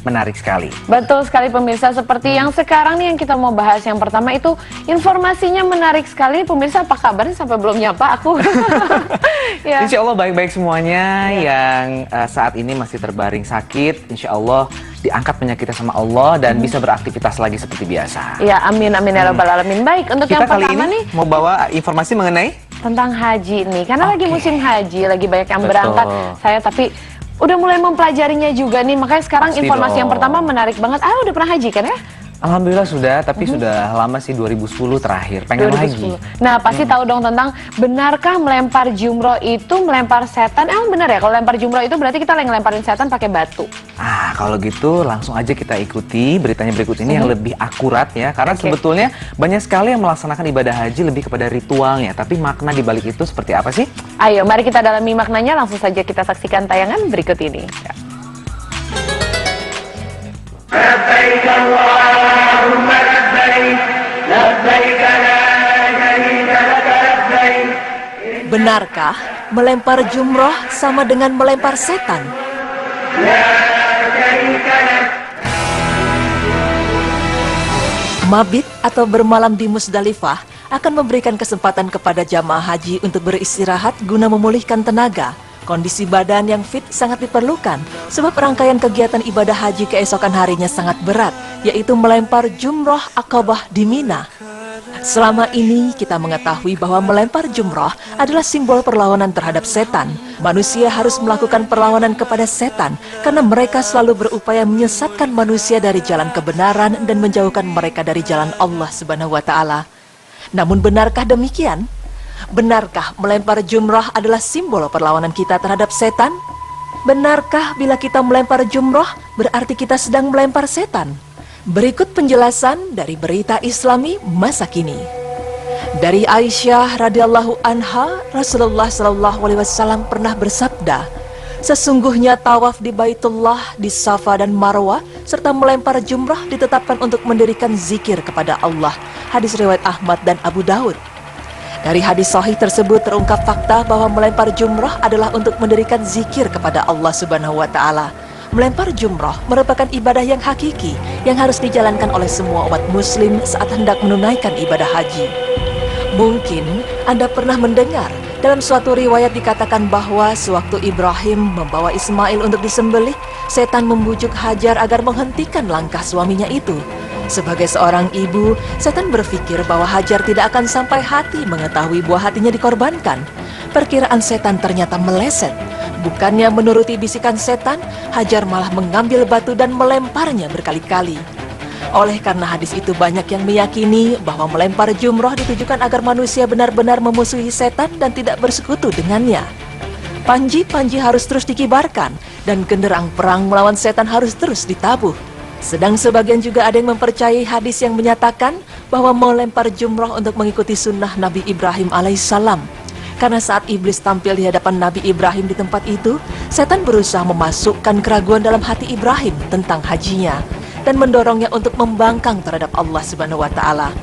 menarik sekali. Betul sekali pemirsa, seperti yang sekarang nih yang kita mau bahas. Yang pertama itu informasinya menarik sekali. Pemirsa apa kabarnya sampai belum nyapa aku? Ya. Insya Allah baik-baik semuanya yang saat ini masih terbaring sakit. Insya Allah diangkat penyakitnya sama Allah dan bisa beraktivitas lagi seperti biasa. Ya, amin amin ya rabbal alamin. Baik, untuk Kita yang kali pertama ini nih mau bawa informasi mengenai tentang haji nih, karena lagi Oke. musim haji, lagi banyak yang Betul. berangkat. Saya tapi udah mulai mempelajarinya juga nih, makanya sekarang Pasti informasi yang dong. pertama menarik banget. Udah pernah haji kan ya? Alhamdulillah sudah, tapi sudah lama sih, 2010 terakhir. Pengen 2010. lagi. Nah, pasti tahu dong tentang benarkah melempar jumroh itu melempar setan? Emang benar ya, kalau lempar jumroh itu berarti kita lagi ngelemparin setan pakai batu. Kalau gitu langsung aja kita ikuti beritanya berikut ini yang lebih akurat ya. Karena Oke. sebetulnya banyak sekali yang melaksanakan ibadah haji lebih kepada ritualnya. Tapi makna di balik itu seperti apa sih? Ayo, mari kita dalami maknanya. Langsung saja kita saksikan tayangan berikut ini. Ya. لبيك اللهم لبيك لبيك لا شريك لك لبيك. Benarkah melempar jumroh sama dengan melempar setan? Mabit atau bermalam di Musdalifah akan memberikan kesempatan kepada jamaah haji untuk beristirahat guna memulihkan tenaga. Kondisi badan yang fit sangat diperlukan sebab rangkaian kegiatan ibadah haji keesokan harinya sangat berat, yaitu melempar jumroh Aqabah di Mina. Selama ini kita mengetahui bahwa melempar jumroh adalah simbol perlawanan terhadap setan. Manusia harus melakukan perlawanan kepada setan karena mereka selalu berupaya menyesatkan manusia dari jalan kebenaran dan menjauhkan mereka dari jalan Allah Subhanahu wa Ta'ala. Namun benarkah demikian? Benarkah melempar jumroh adalah simbol perlawanan kita terhadap setan? Benarkah bila kita melempar jumroh berarti kita sedang melempar setan? Berikut penjelasan dari berita Islami masa kini. Dari Aisyah radhiyallahu anha, Rasulullah sallallahu alaihi wasallam pernah bersabda, sesungguhnya tawaf di Baitullah, di Safa dan Marwah serta melempar jumrah ditetapkan untuk mendirikan zikir kepada Allah. Hadis riwayat Ahmad dan Abu Daud. Dari hadis sahih tersebut terungkap fakta bahwa melempar jumrah adalah untuk mendirikan zikir kepada Allah Subhanahu wa Ta'ala. Melempar jumrah merupakan ibadah yang hakiki yang harus dijalankan oleh semua umat muslim saat hendak menunaikan ibadah haji. Mungkin Anda pernah mendengar dalam suatu riwayat dikatakan bahwa sewaktu Ibrahim membawa Ismail untuk disembelih, setan membujuk Hajar agar menghentikan langkah suaminya itu. Sebagai seorang ibu, setan berpikir bahwa Hajar tidak akan sampai hati mengetahui buah hatinya dikorbankan. Perkiraan setan ternyata meleset. Bukannya menuruti bisikan setan, Hajar malah mengambil batu dan melemparnya berkali-kali. Oleh karena hadis itu banyak yang meyakini bahwa melempar jumroh ditujukan agar manusia benar-benar memusuhi setan dan tidak bersekutu dengannya. Panji-panji harus terus dikibarkan dan genderang perang melawan setan harus terus ditabuh. Sedang sebagian juga ada yang mempercayai hadis yang menyatakan bahwa melempar jumroh untuk mengikuti sunnah Nabi Ibrahim alaihissalam. Karena saat iblis tampil di hadapan Nabi Ibrahim di tempat itu, setan berusaha memasukkan keraguan dalam hati Ibrahim tentang hajinya dan mendorongnya untuk membangkang terhadap Allah Subhanahu wa Ta'ala.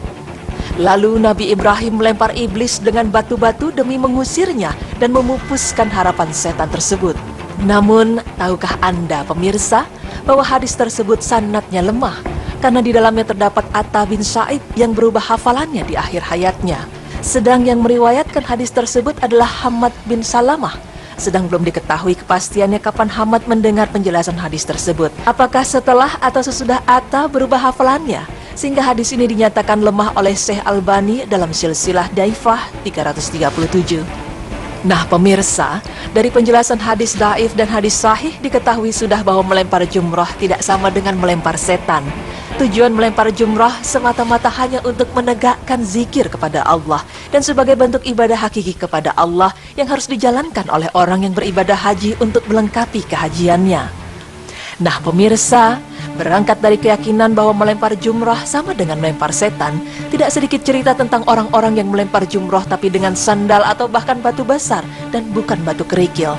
Lalu Nabi Ibrahim melempar iblis dengan batu-batu demi mengusirnya dan memupuskan harapan setan tersebut. Namun, tahukah Anda pemirsa bahwa hadis tersebut sanadnya lemah karena di dalamnya terdapat Atta bin Sa'ib yang berubah hafalannya di akhir hayatnya. Sedang yang meriwayatkan hadis tersebut adalah Hamad bin Salamah. Sedang belum diketahui kepastiannya kapan Hamad mendengar penjelasan hadis tersebut. Apakah setelah atau sesudah Atta berubah hafalannya? Sehingga hadis ini dinyatakan lemah oleh Syekh Albani dalam silsilah Daifah 337. Nah pemirsa, dari penjelasan hadis daif dan hadis sahih diketahui sudah bahwa melempar jumrah tidak sama dengan melempar setan. Tujuan melempar jumrah semata-mata hanya untuk menegakkan zikir kepada Allah dan sebagai bentuk ibadah hakiki kepada Allah yang harus dijalankan oleh orang yang beribadah haji untuk melengkapi kehajiannya. Nah pemirsa, berangkat dari keyakinan bahwa melempar jumrah sama dengan melempar setan, tidak sedikit cerita tentang orang-orang yang melempar jumrah tapi dengan sandal atau bahkan batu besar dan bukan batu kerikil.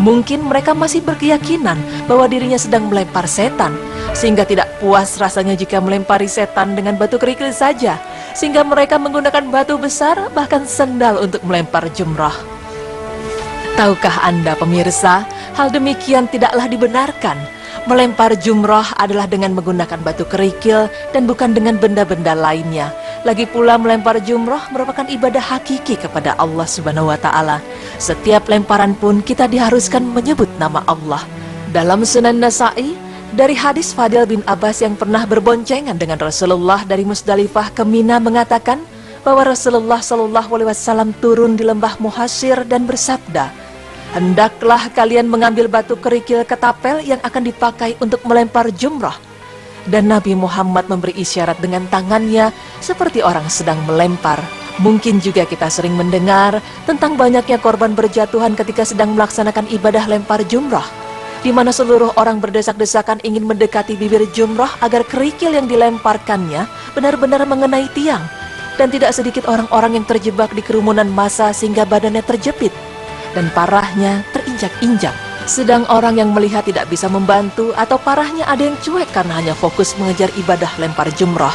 Mungkin mereka masih berkeyakinan bahwa dirinya sedang melempar setan, sehingga tidak puas rasanya jika melempari setan dengan batu kerikil saja, sehingga mereka menggunakan batu besar bahkan sandal untuk melempar jumrah. Tahukah Anda pemirsa, hal demikian tidaklah dibenarkan. Melempar jumrah adalah dengan menggunakan batu kerikil dan bukan dengan benda-benda lainnya. Lagi pula melempar jumrah merupakan ibadah hakiki kepada Allah Subhanahu wa taala. Setiap lemparan pun kita diharuskan menyebut nama Allah. Dalam Sunan Nasa'i, dari hadis Fadil bin Abbas yang pernah berboncengan dengan Rasulullah dari Musdalifah ke Mina mengatakan bahwa Rasulullah SAW turun di lembah Muhasir dan bersabda, "Hendaklah kalian mengambil batu kerikil ketapel yang akan dipakai untuk melempar jumrah." Dan Nabi Muhammad memberi isyarat dengan tangannya seperti orang sedang melempar. Mungkin juga kita sering mendengar tentang banyaknya korban berjatuhan ketika sedang melaksanakan ibadah lempar jumrah, di mana seluruh orang berdesak-desakan ingin mendekati bibir jumrah agar kerikil yang dilemparkannya benar-benar mengenai tiang. Dan tidak sedikit orang-orang yang terjebak di kerumunan massa sehingga badannya terjepit dan parahnya terinjak-injak. Sedang orang yang melihat tidak bisa membantu, atau parahnya ada yang cuek karena hanya fokus mengejar ibadah lempar jumrah.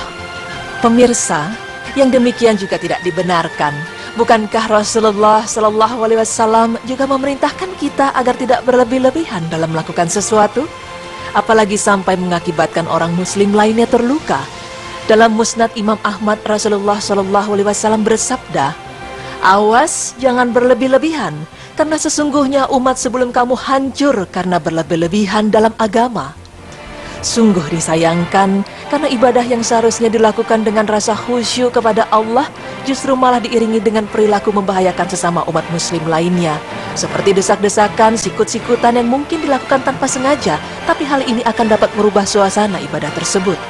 Pemirsa, yang demikian juga tidak dibenarkan. Bukankah Rasulullah SAW juga memerintahkan kita agar tidak berlebih-lebihan dalam melakukan sesuatu? Apalagi sampai mengakibatkan orang muslim lainnya terluka. Dalam Musnad Imam Ahmad, Rasulullah SAW bersabda, "Awas, jangan berlebih-lebihan, karena sesungguhnya umat sebelum kamu hancur karena berlebih-lebihan dalam agama." Sungguh disayangkan, karena ibadah yang seharusnya dilakukan dengan rasa khusyuk kepada Allah justru malah diiringi dengan perilaku membahayakan sesama umat muslim lainnya, seperti desak-desakan, sikut-sikutan yang mungkin dilakukan tanpa sengaja, tapi hal ini akan dapat merubah suasana ibadah tersebut.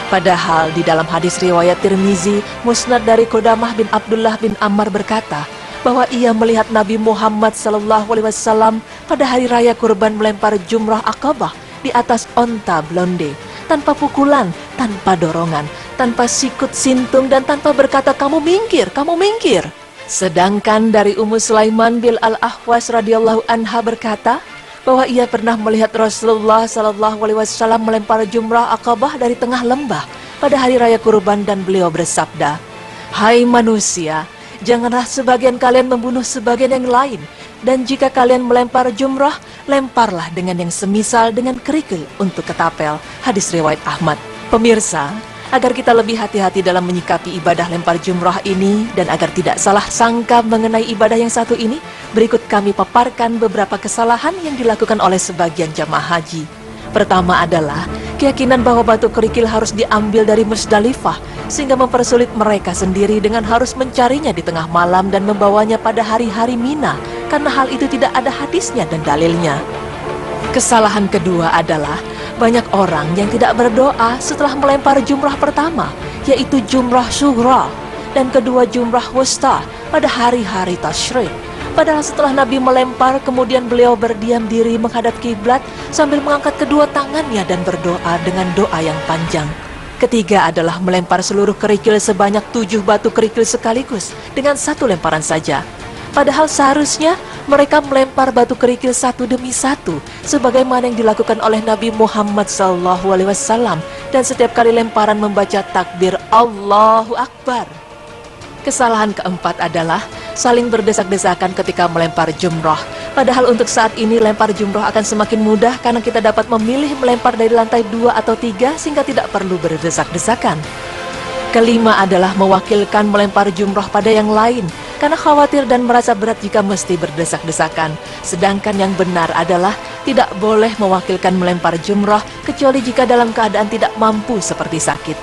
Padahal di dalam hadis riwayat Tirmizi, Musnad dari Qudamah bin Abdullah bin Ammar berkata bahwa ia melihat Nabi Muhammad SAW pada hari raya kurban melempar jumrah Aqabah di atas onta blonde, tanpa pukulan, tanpa dorongan, tanpa sikut sintung, dan tanpa berkata, "Kamu minggir, kamu minggir." Sedangkan dari Ummu Sulaiman bil Al-Ahwas radhiyallahu anha berkata bahwa ia pernah melihat Rasulullah SAW melempar jumrah Aqabah dari tengah lembah pada hari raya kurban, dan beliau bersabda, "Hai manusia, janganlah sebagian kalian membunuh sebagian yang lain, dan jika kalian melempar jumrah, lemparlah dengan yang semisal dengan kerikil untuk ketapel." Hadis riwayat Ahmad. Pemirsa, agar kita lebih hati-hati dalam menyikapi ibadah lempar jumrah ini dan agar tidak salah sangka mengenai ibadah yang satu ini, berikut kami paparkan beberapa kesalahan yang dilakukan oleh sebagian jamaah haji. Pertama adalah keyakinan bahwa batu kerikil harus diambil dari Musdalifah, sehingga mempersulit mereka sendiri dengan harus mencarinya di tengah malam dan membawanya pada hari-hari Mina, karena hal itu tidak ada hadisnya dan dalilnya. Kesalahan kedua adalah banyak orang yang tidak berdoa setelah melempar jumrah pertama, yaitu jumrah sughra, dan kedua jumrah wusta pada hari-hari tasyrik. Padahal setelah Nabi melempar, kemudian beliau berdiam diri menghadap kiblat sambil mengangkat kedua tangannya dan berdoa dengan doa yang panjang. Ketiga adalah melempar seluruh kerikil sebanyak 7 batu kerikil sekaligus dengan satu lemparan saja. Padahal seharusnya mereka melempar batu kerikil satu demi satu, sebagaimana yang dilakukan oleh Nabi Muhammad SAW, dan setiap kali lemparan membaca takbir Allahu Akbar. Kesalahan keempat adalah saling berdesak-desakan ketika melempar jumrah. Padahal untuk saat ini lempar jumrah akan semakin mudah karena kita dapat memilih melempar dari lantai 2 atau 3 sehingga tidak perlu berdesak-desakan. Kelima adalah mewakilkan melempar jumrah pada yang lain, karena khawatir dan merasa berat jika mesti berdesak-desakan. Sedangkan yang benar adalah tidak boleh mewakilkan melempar jumrah kecuali jika dalam keadaan tidak mampu seperti sakit.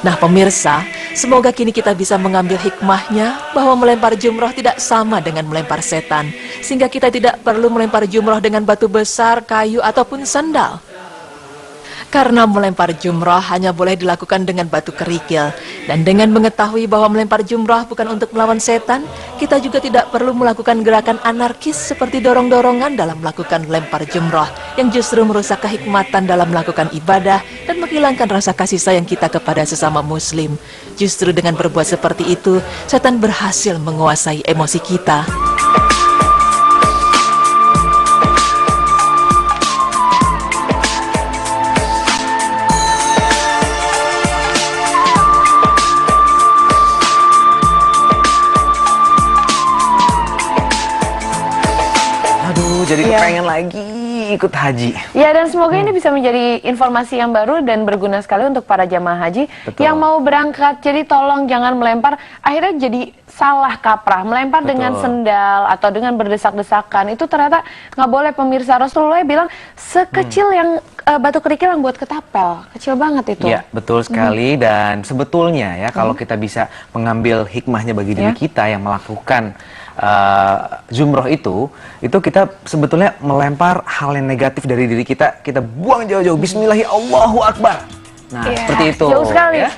Nah pemirsa, semoga kini kita bisa mengambil hikmahnya bahwa melempar jumrah tidak sama dengan melempar setan, sehingga kita tidak perlu melempar jumrah dengan batu besar, kayu, ataupun sandal. Karena melempar jumrah hanya boleh dilakukan dengan batu kerikil. Dan dengan mengetahui bahwa melempar jumrah bukan untuk melawan setan, kita juga tidak perlu melakukan gerakan anarkis seperti dorong-dorongan dalam melakukan lempar jumrah, yang justru merusak kehikmatan dalam melakukan ibadah dan menghilangkan rasa kasih sayang kita kepada sesama muslim. Justru dengan berbuat seperti itu, setan berhasil menguasai emosi kita. jadi Iya. pengen lagi ikut haji. Ya, dan semoga ini bisa menjadi informasi yang baru dan berguna sekali untuk para jamaah haji Betul. yang mau berangkat. Jadi tolong jangan melempar, akhirnya jadi salah kaprah, melempar Betul. dengan sendal atau dengan berdesak-desakan. Itu ternyata nggak boleh. Pemirsa, Rasulullah bilang sekecil yang batu kerikil yang buat ketapel, kecil banget itu. Ya, betul sekali. Dan sebetulnya ya kalau kita bisa mengambil hikmahnya bagi diri kita yang melakukan jumroh itu kita sebetulnya melempar hal yang negatif dari diri kita buang jauh-jauh. Bismillahi Allahu Akbar. Nah, Iya, seperti itu. jauh sekali. Ya,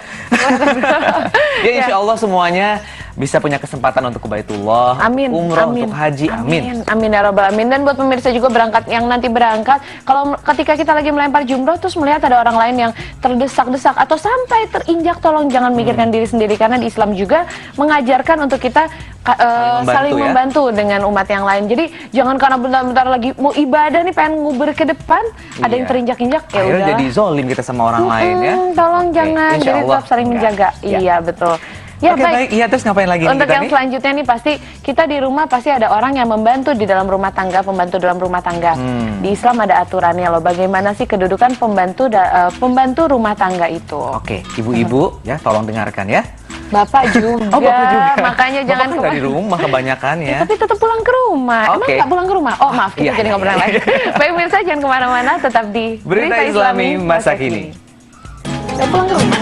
ya insya Allah semuanya bisa punya kesempatan untuk ke Baitullah, Amin, umroh, amin, untuk haji, amin. Amin ya rabbal alamin. Dan buat pemirsa juga yang nanti berangkat, kalau ketika kita lagi melempar jumroh terus melihat ada orang lain yang terdesak-desak atau sampai terinjak, tolong jangan mikirkan diri sendiri, karena di Islam juga mengajarkan untuk kita saling ya. membantu dengan umat yang lain. Jadi jangan karena bentar-bentar lagi mau ibadah nih pengen nguber ke depan, ada yang Iya. terinjak-injak, ya Akhirnya udah. jadi zolim kita sama orang lain ya. Tolong Oke, jangan, insya jadi Allah tetap saling enggak. menjaga. Ya. Iya betul. Ya Oke, baik. Iya, terus ngapain lagi nih Untuk kita yang nih? selanjutnya nih pasti kita di rumah pasti ada orang yang membantu di dalam rumah tangga, pembantu dalam rumah tangga. Di Islam ada aturannya loh. Bagaimana sih kedudukan pembantu rumah tangga itu? Oke, ibu-ibu ya tolong dengarkan ya. Bapak juga. Oh, Bapak juga. Makanya Bapak jangan kan nggak di rumah kebanyakan ya. Tapi tetap pulang ke rumah. Emang Oke. nggak pulang ke rumah? Oh maaf, kita Iya, jadi iya, ngobrol iya. lagi. Baik pemirsa, jangan kemana-mana, tetap di Berita Islami masa kini. Saya pulang ke rumah.